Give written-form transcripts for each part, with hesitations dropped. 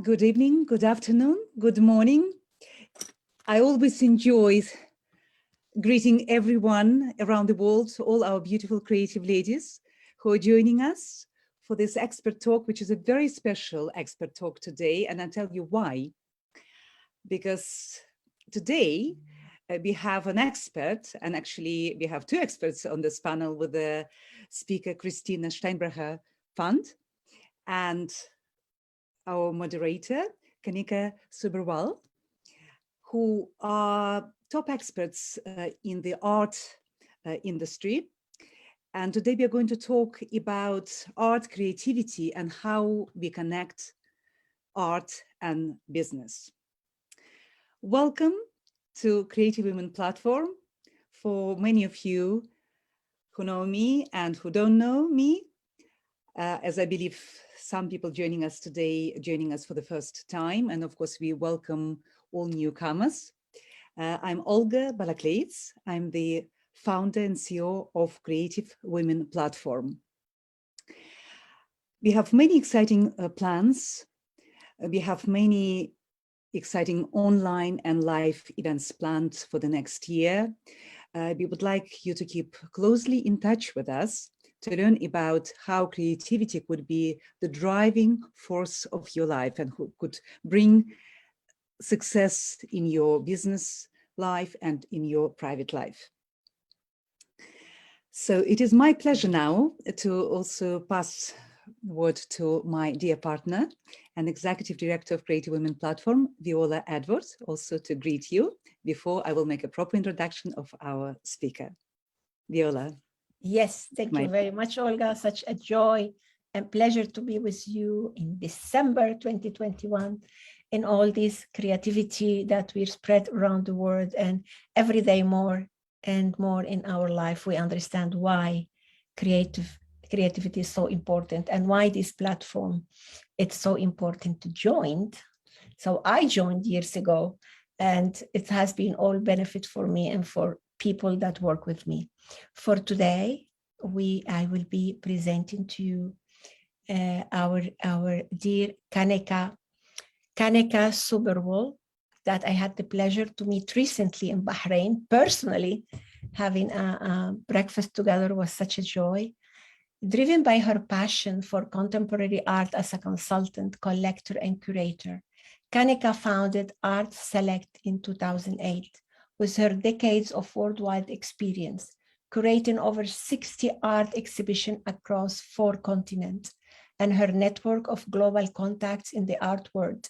Good evening, good afternoon, good morning. I always enjoy greeting everyone around the world, all our beautiful creative ladies who are joining us for this expert talk, which is a very special expert talk today. And I'll tell you why. Because today we have an expert, and actually we have two experts on this panel with the speaker, Christina Schteinbrecher, Pfandt, and our moderator, Kaneka Subberwal, who are top experts in the art industry. And today we are going to talk about art creativity and how we connect art and business. Welcome to Creative Women Platform. For many of you who know me and who don't know me, as I believe some people joining us today, joining us for the first time. And of course, we welcome all newcomers. I'm Olga Balakleits. I'm the founder and CEO of Creative Women Platform. We have many exciting plans. We have many exciting online and live events planned for the next year. We would like you to keep closely in touch with us to learn about how creativity could be the driving force of your life and who could bring success in your business life and in your private life. So it is my pleasure now to also pass the word to my dear partner and Executive Director of Creative Women Platform, Viola Edwards, also to greet you before I will make a proper introduction of our speaker. Viola. Yes, thank you very much, Olga. Such a joy and pleasure to be with you in December 2021 in all this creativity that we spread around the world, and every day more and more in our life we understand why creativity is so important and why this platform it's so important to join. So I joined years ago, and it has been all benefit for me and for people that work with me. For today, I will be presenting to you our dear Kaneka Subberwal, that I had the pleasure to meet recently in Bahrain. Personally, having a breakfast together was such a joy. Driven by her passion for contemporary art as a consultant, collector, and curator, Kaneka founded Art Select in 2008. With her decades of worldwide experience, curating over 60 art exhibitions across 4 continents, and her network of global contacts in the art world,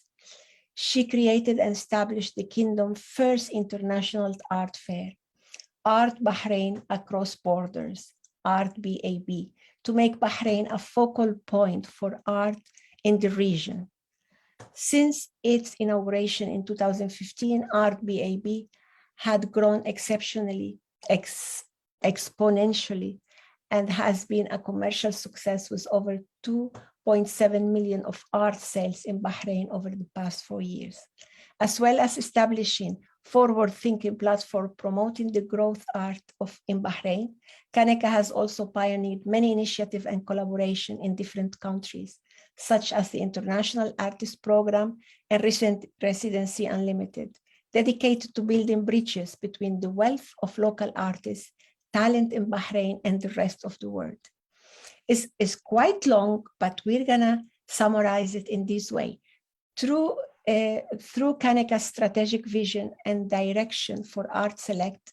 she created and established the Kingdom's first international art fair, Art Bahrain Across Borders, Art BAB, to make Bahrain a focal point for art in the region. Since its inauguration in 2015, Art BAB had grown exponentially and has been a commercial success with over 2.7 million of art sales in Bahrain over the past 4 years, as well as establishing forward-thinking platform promoting the growth art in Bahrain. Kaneka has also pioneered many initiatives and collaboration in different countries, such as the International Artist Program and recent Residency Unlimited, dedicated to building bridges between the wealth of local artists, talent in Bahrain, and the rest of the world. It's quite long, but we're gonna summarize it in this way. Through Kaneka's strategic vision and direction for Art Select,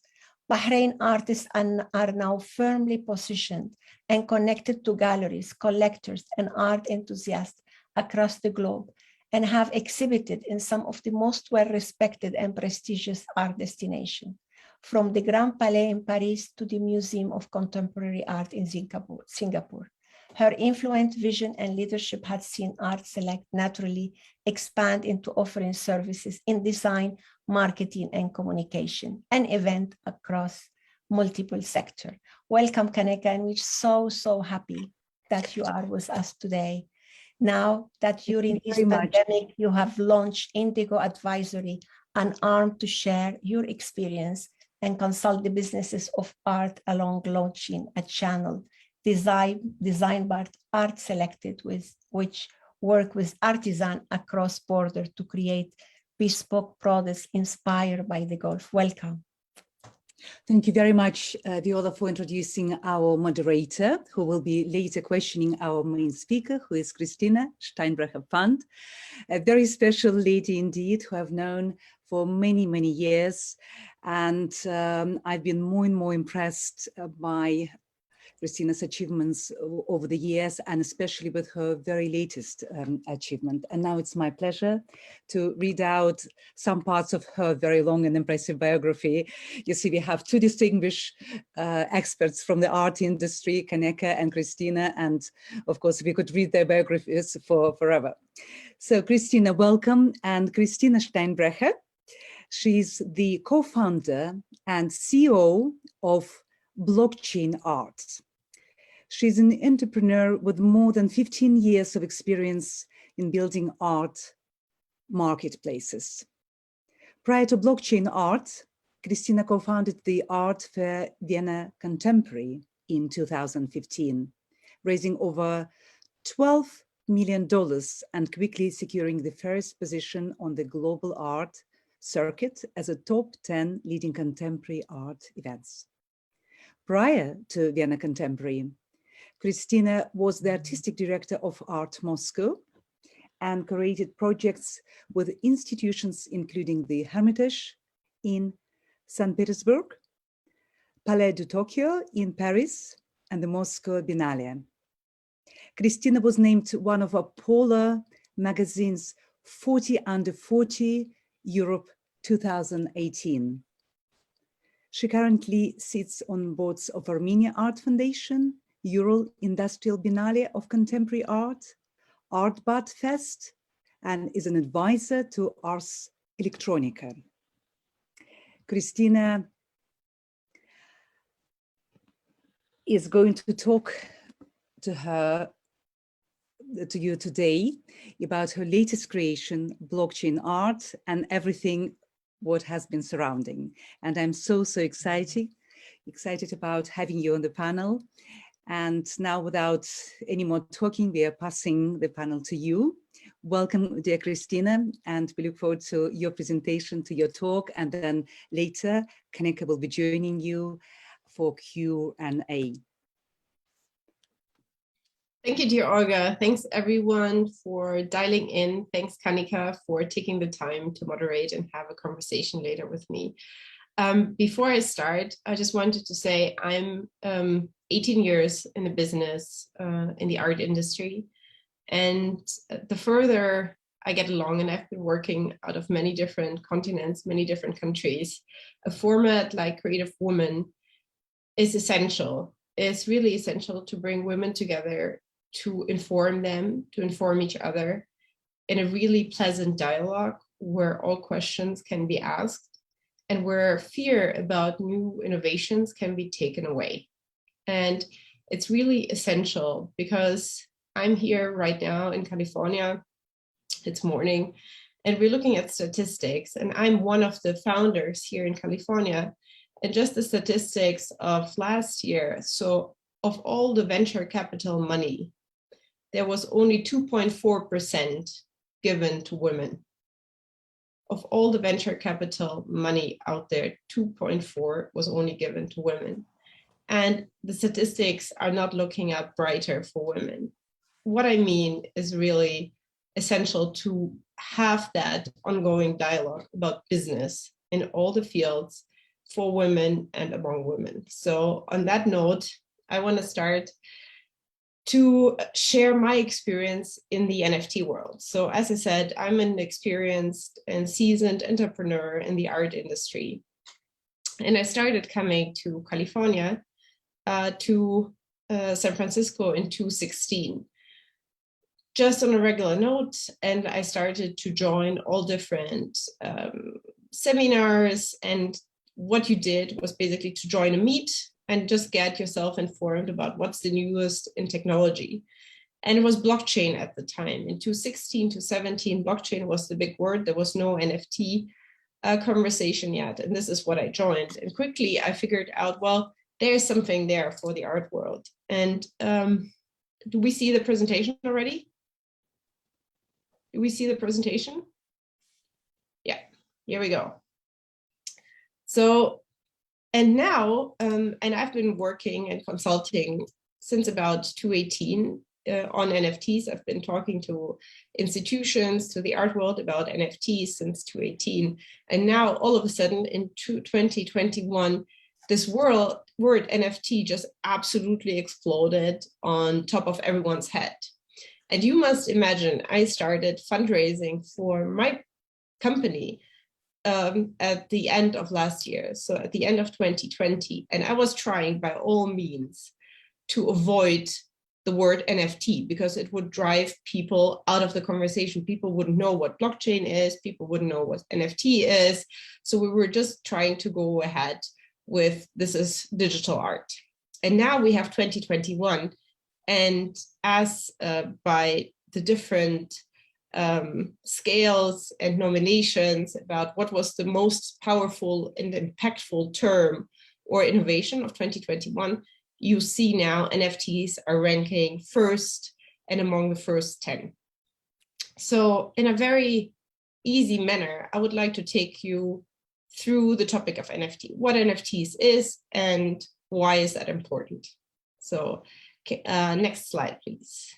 Bahrain artists are now firmly positioned and connected to galleries, collectors, and art enthusiasts across the globe, and have exhibited in some of the most well-respected and prestigious art destinations, from the Grand Palais in Paris to the Museum of Contemporary Art in Singapore. Her influence, vision, and leadership had seen Art Select naturally expand into offering services in design, marketing, and communication, an event across multiple sectors. Welcome, Kaneka, and we're so happy that you are with us today. Now that during this pandemic, you have launched Indigo Advisory, an arm to share your experience and consult the businesses of art along launching a channel designed by Art Selected, with which work with artisans across border to create bespoke products inspired by the Gulf. Welcome. Thank you very much, Viola, for introducing our moderator, who will be later questioning our main speaker, who is Christina Schteinbrecher Pfandt, a very special lady indeed, who I've known for many, many years. And I've been more and more impressed by Christina's achievements over the years, and especially with her very latest achievement. And now it's my pleasure to read out some parts of her very long and impressive biography. You see, we have two distinguished experts from the art industry, Kaneka and Christina, and of course, we could read their biographies for forever. So Christina, welcome. And Christina Schteinbrecher, she's the co-founder and CEO of Blockchain Art. She's an entrepreneur with more than 15 years of experience in building art marketplaces. Prior to Blockchain Art, Christina co-founded the art fair Vienna Contemporary in 2015, raising over $12 million and quickly securing the first position on the global art circuit as a top 10 leading contemporary art events. Prior to Vienna Contemporary, Christina was the artistic director of Art Moscow and created projects with institutions including the Hermitage in St. Petersburg, Palais de Tokyo in Paris, and the Moscow Biennale. Christina was named one of Polar magazine's 40 Under 40 Europe 2018. She currently sits on boards of Armenia Art Foundation, Ural Industrial Biennale of Contemporary Art, Artbat Fest, and is an advisor to Ars Electronica. Christina is going to talk to you today about her latest creation, Blockchain Art, and everything what has been surrounding. And I'm so excited about having you on the panel. And now, without any more talking, we are passing the panel to you. Welcome, dear Christina, and we look forward to your presentation, to your talk, and then later, Kaneka will be joining you for Q&A. Thank you, dear Olga. Thanks, everyone, for dialing in. Thanks, Kaneka, for taking the time to moderate and have a conversation later with me. Before I start, I just wanted to say I'm 18 years in the business, in the art industry. And the further I get along, and I've been working out of many different continents, many different countries, a format like Creative Woman is essential. It's really essential to bring women together, to inform them, to inform each other in a really pleasant dialogue where all questions can be asked and where fear about new innovations can be taken away. And it's really essential because I'm here right now in California, it's morning, and we're looking at statistics, and I'm one of the founders here in California. And just the statistics of last year, so of all the venture capital money, there was only 2.4% given to women. Of all the venture capital money out there, 2.4 was only given to women. And the statistics are not looking up brighter for women. What I mean is really essential to have that ongoing dialogue about business in all the fields for women and among women. So on that note, I want to start to share my experience in the NFT world. So as I said, I'm an experienced and seasoned entrepreneur in the art industry. And I started coming to California, to San Francisco in 2016, just on a regular note. And I started to join all different seminars, and what you did was basically to join a meet and just get yourself informed about what's the newest in technology. And it was blockchain at the time. In 2016 to 17, blockchain was the big word. There was no NFT conversation yet. And this is what I joined. And quickly I figured out, well, there's something there for the art world. And do we see the presentation already? Do we see the presentation? Yeah, here we go. So, and now, and I've been working and consulting since about 2018 on NFTs. I've been talking to institutions, to the art world about NFTs since 2018. And now all of a sudden in 2021, this word NFT just absolutely exploded on top of everyone's head. And you must imagine, I started fundraising for my company at the end of last year, so at the end of 2020, and I was trying by all means to avoid the word NFT because it would drive people out of the conversation. People wouldn't know what blockchain is, people wouldn't know what NFT is, so we were just trying to go ahead with this is digital art. And now we have 2021, and as by the different scales and nominations about what was the most powerful and impactful term or innovation of 2021, you see now NFTs are ranking first and among the first 10. So in a very easy manner, I would like to take you through the topic of NFT, what NFTs is and why is that important. So next slide, please.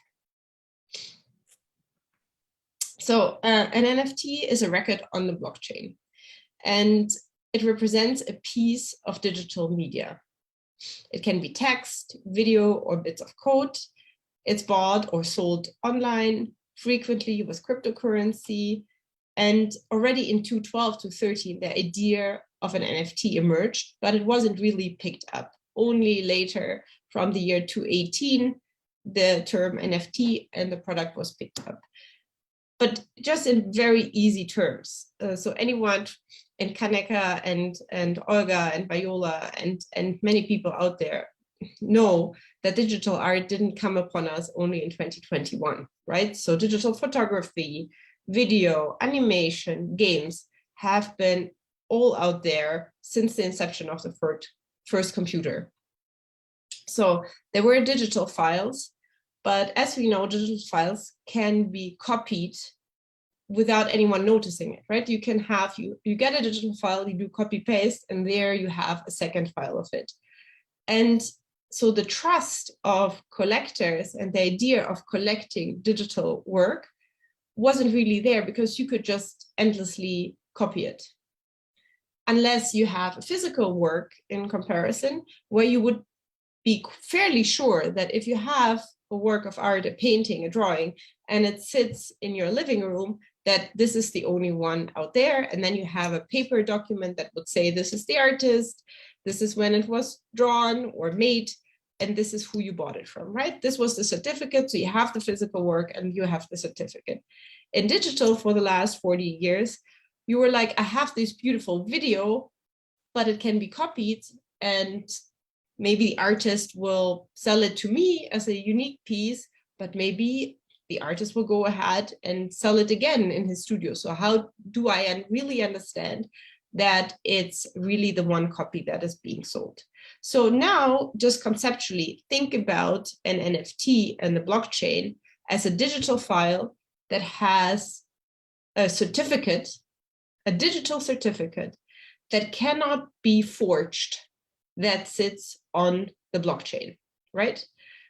So an NFT is a record on the blockchain, and it represents a piece of digital media. It can be text, video, or bits of code. It's bought or sold online, frequently with cryptocurrency. And already in 2012 to 2013, the idea of an NFT emerged, but it wasn't really picked up. Only later, from the year 2018, the term NFT and the product was picked up. But just in very easy terms. So anyone in Kaneka and Olga and Viola and many people out there know that digital art didn't come upon us only in 2021, right? So digital photography, video, animation, games have been all out there since the inception of the first computer. So there were digital files, but as we know, digital files can be copied without anyone noticing it, right? You can have, you get a digital file, you do copy paste, and there you have a second file of it. And so the trust of collectors and the idea of collecting digital work wasn't really there because you could just endlessly copy it. Unless you have a physical work in comparison, where you would be fairly sure that if you have a work of art, a painting, a drawing, and it sits in your living room, that this is the only one out there. And then you have a paper document that would say, this is the artist, this is when it was drawn or made, and this is who you bought it from, right? This was the certificate. So you have the physical work and you have the certificate. In digital, for the last 40 years, you were like, I have this beautiful video, but it can be copied, and maybe the artist will sell it to me as a unique piece, but maybe the artist will go ahead and sell it again in his studio. So how do I really understand that it's really the one copy that is being sold? So now, just conceptually, think about an NFT and the blockchain as a digital file that has a certificate, a digital certificate that cannot be forged, that sits on the blockchain, right?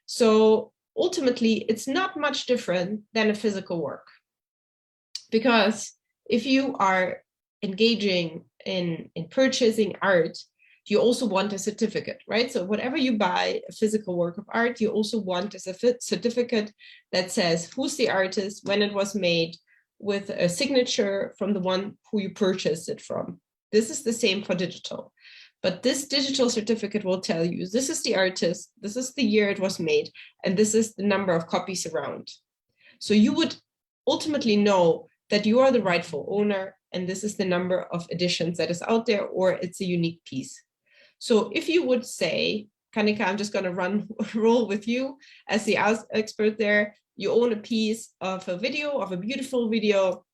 So ultimately, it's not much different than a physical work. Because if you are engaging in purchasing art, you also want a certificate, right? So whatever you buy, a physical work of art, you also want a certificate that says who's the artist, when it was made, with a signature from the one who you purchased it from. This is the same for digital. But this digital certificate will tell you, this is the artist, this is the year it was made, and this is the number of copies around. So you would ultimately know that you are the rightful owner, and this is the number of editions that is out there, or it's a unique piece. So if you would say, Kaneka, I'm just going to roll with you as the expert there, you own a piece of a video, of a beautiful video.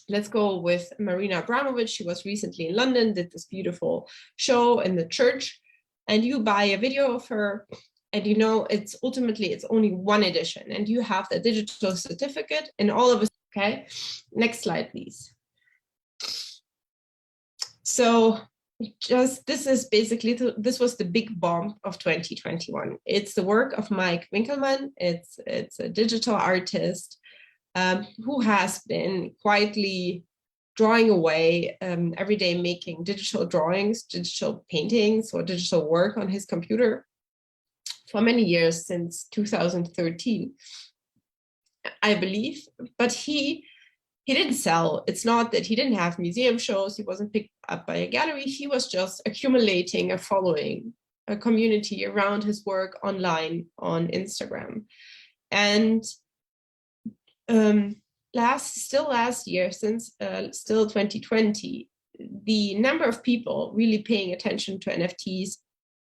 Let's go with Marina Abramovic. She was recently in London, did this beautiful show in the church, and you buy a video of her, and you know it's ultimately, it's only one edition, and you have the digital certificate, and all of a Okay, next slide, please. So this was the big bomb of 2021. It's the work of Mike Winkelmann. It's a digital artist who has been quietly drawing away every day, making digital drawings, digital paintings, or digital work on his computer for many years, since 2013, I believe. But he didn't sell. It's not that he didn't have museum shows. He wasn't picked up by a gallery. He was just accumulating a following, a community around his work online on Instagram. And last year, since still 2020, the number of people really paying attention to NFTs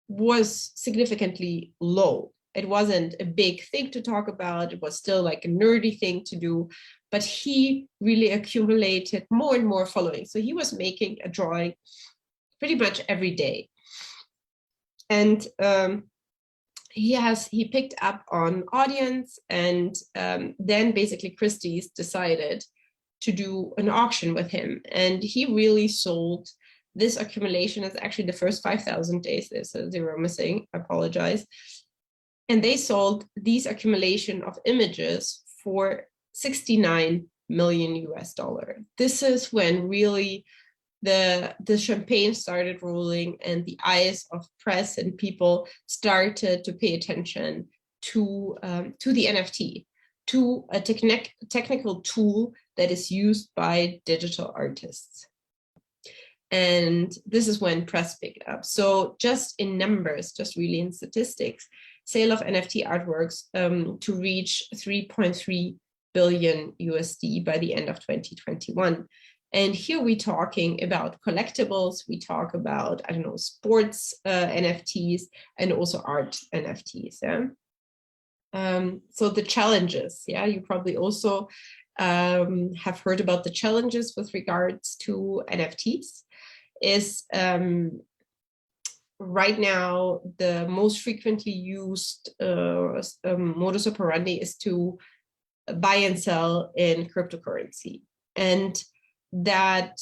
was significantly low. It wasn't a big thing to talk about. It was still like a nerdy thing to do, but he really accumulated more and more following. So he was making a drawing pretty much every day. And he picked up on audience, and then basically Christie's decided to do an auction with him, and he really sold this accumulation. Is actually the first 5,000 days. There's a zero missing, I apologize. And they sold these accumulation of images for $69 million US. This is when really the champagne started rolling and the eyes of press and people started to pay attention to the NFT, to a technical tool that is used by digital artists. And this is when press picked up. So just in numbers, just really in statistics, sale of NFT artworks to reach 3.3 billion USD by the end of 2021. And here we're talking about collectibles, we talk about, I don't know, sports NFTs and also art NFTs. Yeah? So the challenges, yeah, you probably also have heard about the challenges with regards to NFTs. Is right now the most frequently used modus operandi is to buy and sell in cryptocurrency. And that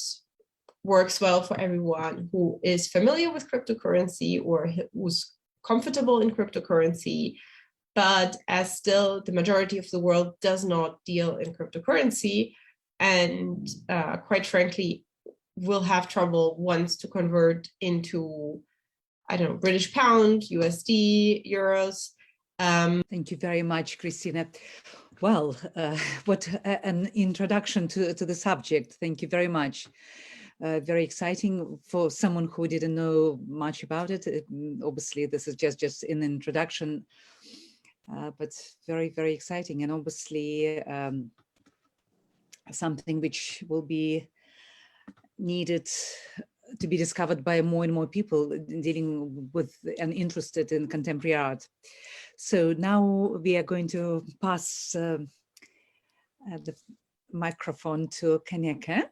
works well for everyone who is familiar with cryptocurrency or who's comfortable in cryptocurrency, but as still the majority of the world does not deal in cryptocurrency, and quite frankly, will have trouble once to convert into, I don't know, British pound, USD, euros. Thank you very much, Christina. Well, what an introduction to the subject. Thank you very much. Very exciting for someone who didn't know much about it. Obviously, this is just an introduction, but very, very exciting, and obviously something which will be needed to be discovered by more and more people dealing with and interested in contemporary art. So now we are going to pass the microphone to Kaneka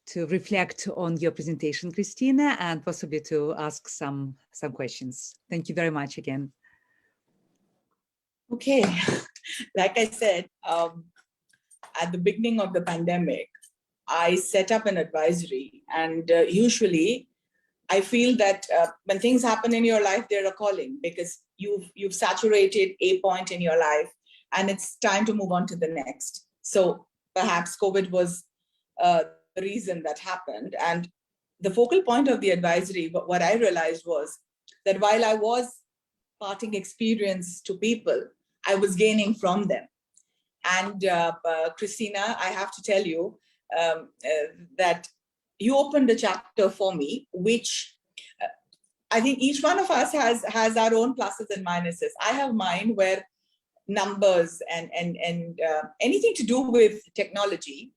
to reflect on your presentation, Christina, and possibly to ask some questions. Thank you very much again. Okay, like I said, at the beginning of the pandemic, I set up an advisory, and usually I feel that when things happen in your life, they're a calling, because you've saturated a point in your life and it's time to move on to the next. So perhaps COVID was the reason that happened. And the focal point of the advisory, what I realized was that while I was imparting experience to people, I was gaining from them. And Christina, I have to tell you, that you opened a chapter for me, which I think each one of us has our own pluses and minuses. I have mine where numbers and anything to do with technology,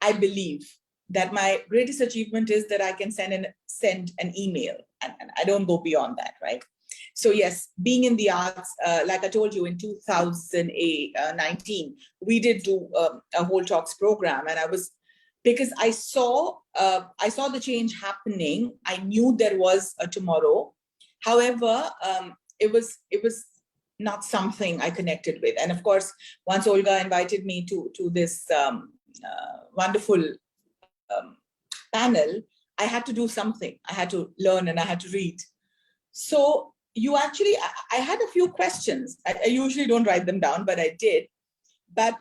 I believe that my greatest achievement is that I can send an email, and I don't go beyond that, right? So yes, being in the arts, like I told you, in 2019, we did do a whole talks program, and because I saw the change happening. I knew there was a tomorrow. However, it was not something I connected with. And of course, once Olga invited me to this wonderful panel, I had to do something. I had to learn and I had to read. So you actually, I had a few questions. I usually don't write them down, but I did. But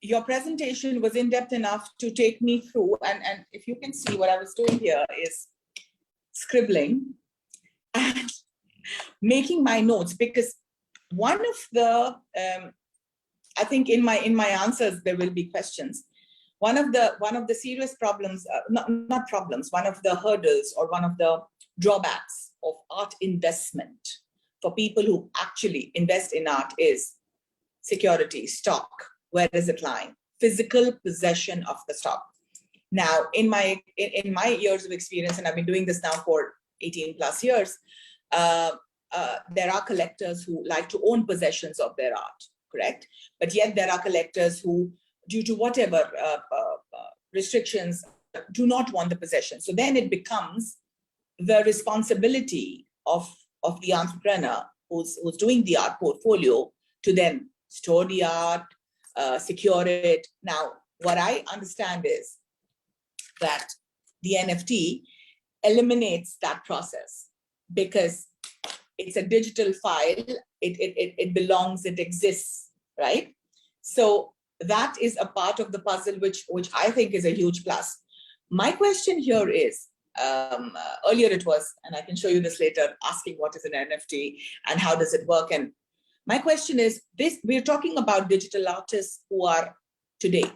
your presentation was in-depth enough to take me through. And if you can see, what I was doing here is scribbling and making my notes, because one of the, I think in my answers, there will be questions. One of the serious problems, not problems, one of the hurdles or one of the drawbacks of art investment for people who actually invest in art is security, stock. Where is it lying? Physical possession of the stock. Now, in my years of experience, and I've been doing this now for 18 plus years, there are collectors who like to own possessions of their art, correct? But yet there are collectors who, due to whatever restrictions, do not want the possession. So then it becomes the responsibility of the entrepreneur who's doing the art portfolio to then store the art, secure it. Now, what I understand is that the NFT eliminates that process because it's a digital file, it belongs, it exists, right? So that is a part of the puzzle which I think is a huge plus. My question here is, earlier it was, and I can show you this later, asking what is an NFT and how does it work? And my question is this: we're talking about digital artists who are today.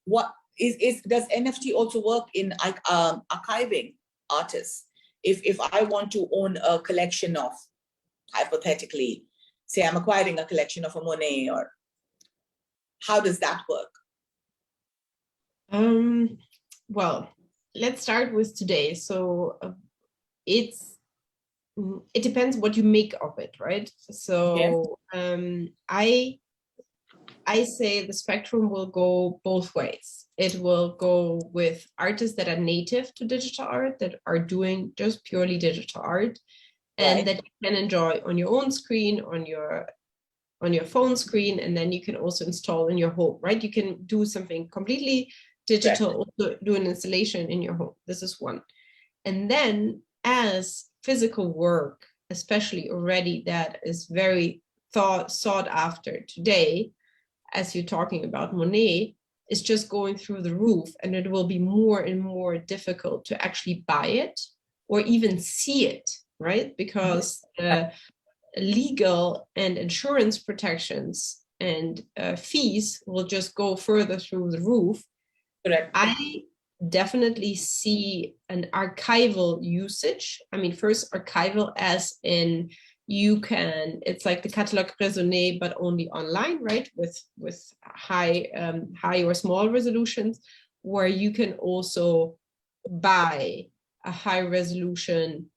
What does NFT also work in archiving artists? If I want to own a collection of, hypothetically, say I'm acquiring a collection of a Monet, or how does that work? Well, let's start with today. So it depends what you make of it, right? So yes. I say the spectrum will go both ways. It will go with artists that are native to digital art, that are doing just purely digital art, and right, that you can enjoy on your own screen, on your phone screen, and then you can also install in your home, right? You can do something completely digital, right, also do an installation in your home. This is one. And then as physical work, especially already that is very sought after today, as you're talking about Monet, is just going through the roof, and it will be more and more difficult to actually buy it or even see it, right? Because legal and insurance protections and fees will just go further through the roof. Correct. I definitely see an archival usage. I mean, first archival as in you can, it's like the catalogue raisonné, but only online, right? With high or small resolutions, where you can also buy a high resolution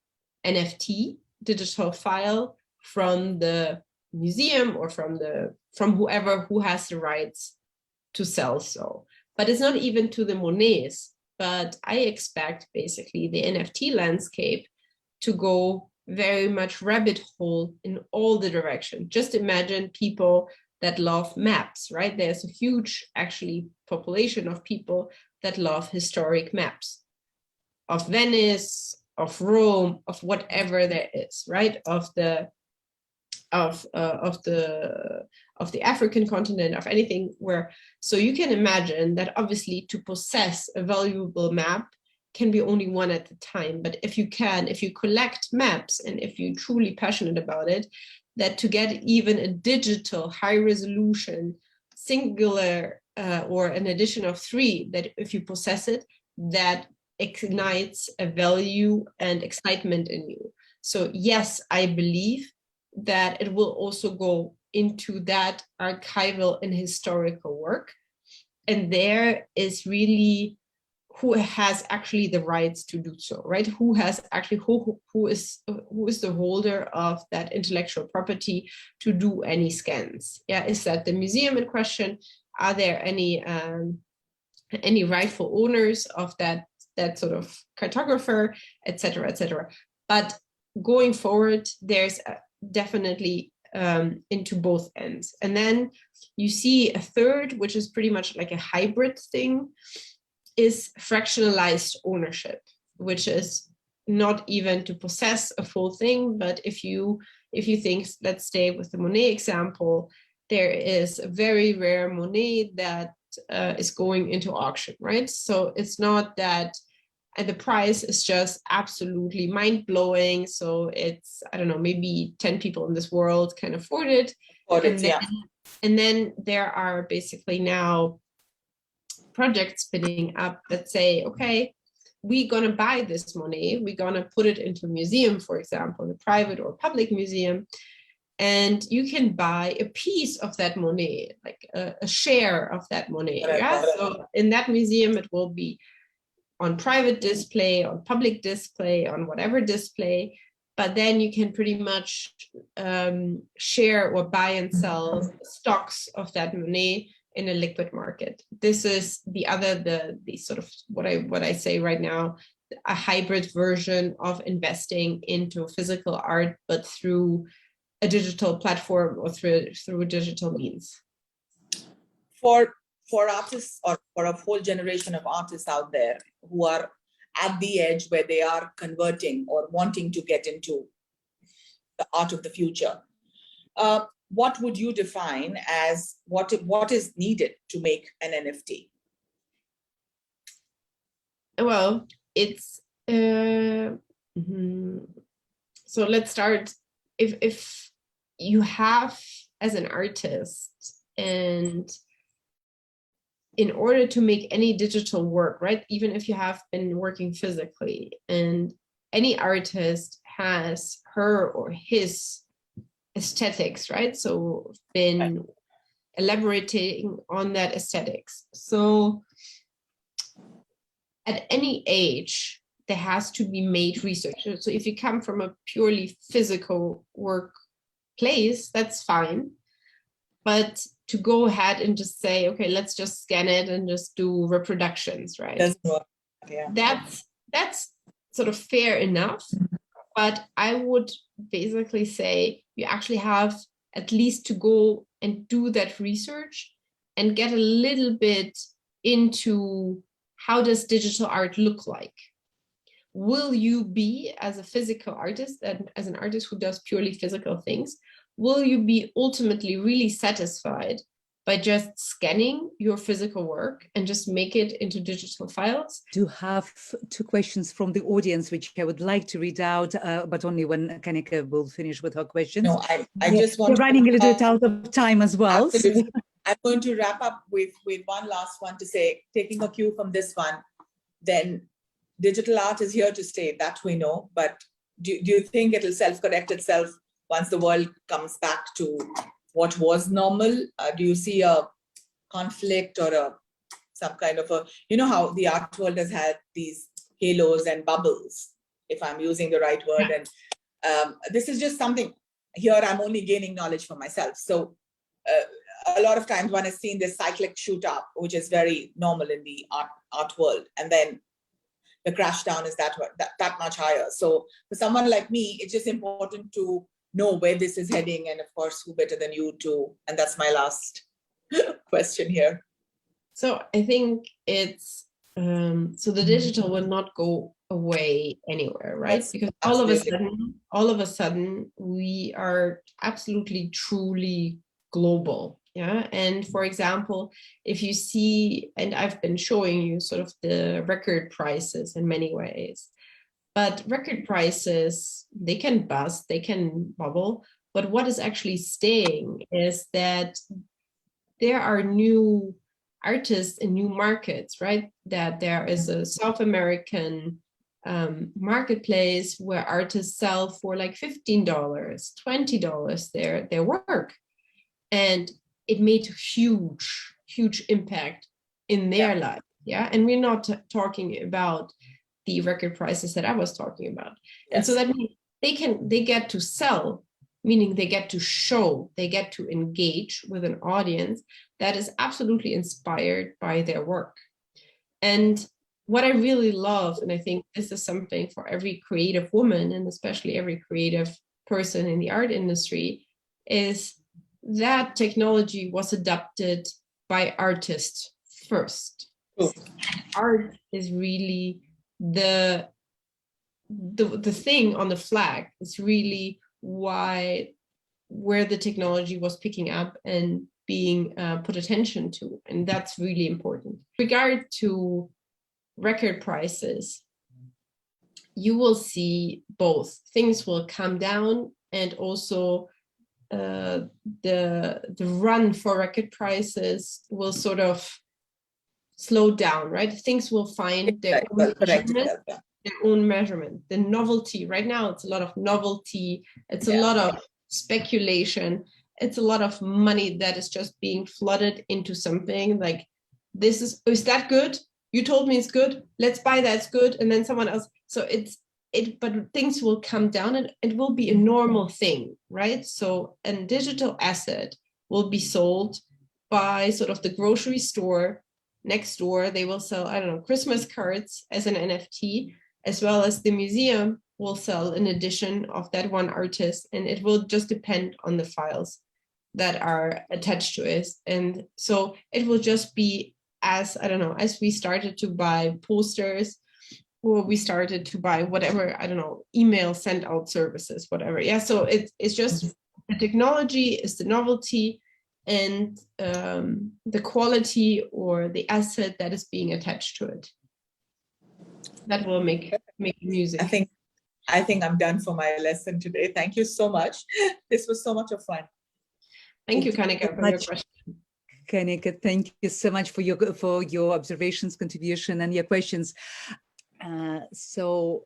NFT digital file from the museum or from whoever who has the rights to sell so. But it's not even to the Monets, but I expect basically the NFT landscape to go very much rabbit hole in all the directions. Just imagine people that love maps, right? There's a huge actually population of people that love historic maps of Venice, of Rome, of whatever there is, right? Of the African continent, of anything where, so you can imagine that obviously to possess a valuable map can be only one at a time. But if you collect maps and if you're truly passionate about it, that to get even a digital high resolution singular or an addition of 3, that if you possess it, that ignites a value and excitement in you. So yes, I believe that it will also go into that archival and historical work. And there is really who has actually the rights to do so, right? Who has actually, who is the holder of that intellectual property to do any scans? Yeah, is that the museum in question? Are there any rightful owners of that sort of cartographer, et cetera, et cetera? But going forward, there's definitely into both ends. And then you see a third, which is pretty much like a hybrid thing, is fractionalized ownership, which is not even to possess a full thing, but if you think, let's stay with the Monet example, there is a very rare Monet that is going into auction, right? So it's not that, and the price is just absolutely mind-blowing. So it's, I don't know, maybe 10 people in this world can afford it. And then there are basically now projects spinning up that say, okay, we're going to buy this Monet, we're going to put it into a museum, for example, a private or public museum, and you can buy a piece of that Monet, like a share of that Monet. Yeah? So in that museum, it will be on private display, on public display, on whatever display, but then you can pretty much share or buy and sell stocks of that Monet in a liquid market. This is the sort of what I say right now, a hybrid version of investing into physical art, but through a digital platform or through digital means. For artists, or for a whole generation of artists out there who are at the edge where they are converting or wanting to get into the art of the future, what would you define as what is needed to make an NFT? Well, it's so let's start. If you have, as an artist, and in order to make any digital work, right, even if you have been working physically, and any artist has her or his aesthetics, right? So been elaborating on that aesthetics. So at any age, there has to be made research. So if you come from a purely physical workplace, that's fine. But to go ahead and just say, okay, let's just scan it and just do reproductions, right? Doesn't work. Yeah. That's sort of fair enough. But I would basically say you actually have at least to go and do that research and get a little bit into how does digital art look like? Will you be, as a physical artist and as an artist who does purely physical things, will you be ultimately really satisfied by just scanning your physical work and just make it into digital files? Do have two questions from the audience, which I would like to read out, but only when Kaneka will finish with her questions. No, I just want We're running a little bit out of time as well. So. I'm going to wrap up with one last one to say, taking a cue from this one, then digital art is here to stay, that we know, but do you think it'll self-correct itself once the world comes back to what was normal? Do you see a conflict or some kind of you know how the art world has had these halos and bubbles, if I'm using the right word, and this is just something, here I'm only gaining knowledge for myself. So a lot of times one has seen this cyclic shoot up, which is very normal in the art world, and then the crash down is that much higher. So for someone like me, it's just important to know where this is heading, and of course, who better than you to, and that's my last question here. So I think it's, so the digital will not go away anywhere, right? That's because all of a sudden, we are absolutely, truly global. Yeah. And for example, if you see, and I've been showing you sort of the record prices in many ways, but record prices, they can bust, they can bubble. But what is actually staying is that there are new artists in new markets, right? That there is a South American marketplace where artists sell for like $15, $20 their work. And it made huge impact in their life. Yeah. And we're not talking about the record prices that I was talking about. Yes. And so that means they get to sell, meaning they get to show, they get to engage with an audience that is absolutely inspired by their work. And what I really love, and I think this is something for every creative woman, and especially every creative person in the art industry, is that technology was adopted by artists first. True. Art is really the thing on the flag. It's really where the technology was picking up and being put attention to, and that's really important. With regard to record prices, you will see both. Things will come down, and also the run for record prices will sort of slow down, right? Things will find their own measurement. The novelty, right now, it's a lot of novelty. It's a lot of speculation. It's a lot of money that is just being flooded into something like, is that good? You told me it's good. Let's buy that. It's good. And then someone else. So but things will come down, and it will be a normal thing, right? So a digital asset will be sold by sort of the grocery store next door. They will sell, I don't know, Christmas cards as an NFT, as well as the museum will sell an edition of that one artist, and it will just depend on the files that are attached to it. And so it will just be as we started to buy posters, or we started to buy whatever, I don't know, email send out services, whatever. Yeah, so it's just the technology is the novelty, and the quality or the asset that is being attached to it. That will make music. I think I'm done for my lesson today. Thank you so much. This was so much of fun. Thank you, Kaneka, for your question. Kaneka, thank you so much for your observations, contribution, and your questions. So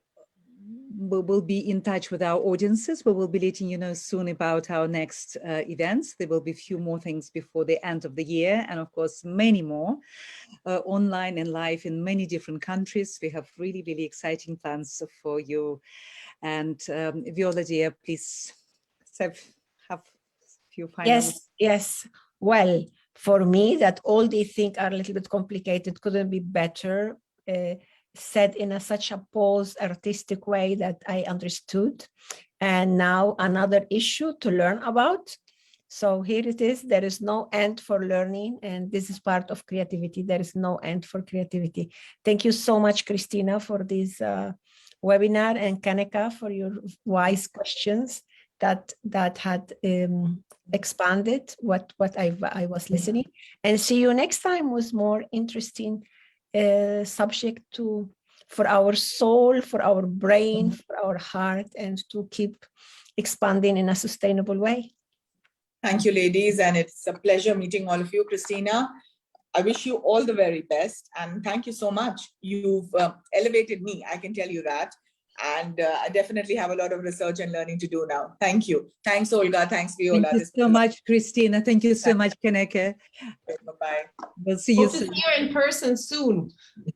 we will be in touch with our audiences. We will be letting you know soon about our next events. There will be a few more things before the end of the year, and of course, many more online and live in many different countries. We have really, really exciting plans for you. And Viola, dear, please have a few final. Yes. Well, for me, that all these things are a little bit complicated, couldn't be better said in such a pose, artistic way that I understood. And now another issue to learn about. So here it is. There is no end for learning, and this is part of creativity. There is no end for creativity. Thank you so much, Christina, for this webinar, and Kaneka for your wise questions that had expanded what I was listening. And see you next time with more interesting subject for our soul, for our brain, for our heart, and to keep expanding in a sustainable way. Thank you, ladies, and it's a pleasure meeting all of you. Christina, I wish you all the very best, and thank you so much. You've elevated me, I can tell you that. And I definitely have a lot of research and learning to do now. Thank you. Thanks, Olga. Thanks, Viola. Thank you so much, Christina. Thank you so much, Kaneka. Bye-bye. We'll see you soon. See you in person soon.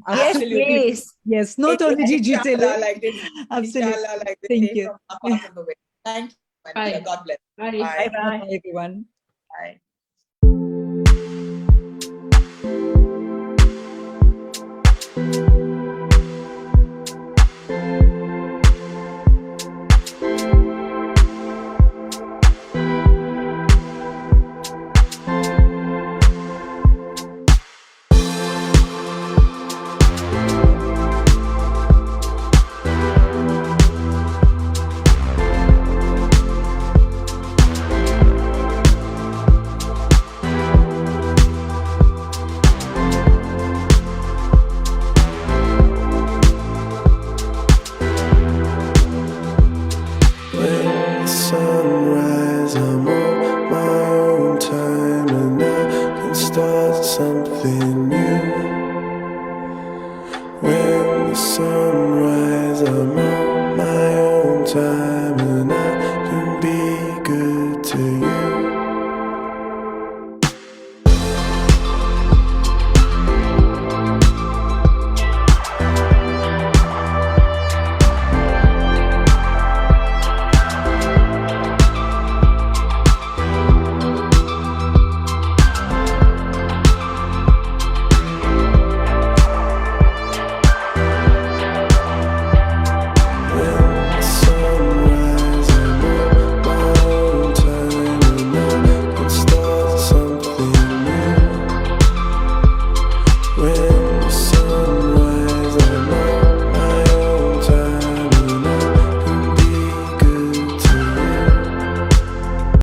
Absolutely. Yes, not only digitally. Like this. Absolutely. Like this. Thank you. From half of the way. Thank you. Bye. God bless. Bye. Bye. Bye, everyone. Bye. Something new. When the sunrise, I'm on my own time, and I can be good to you.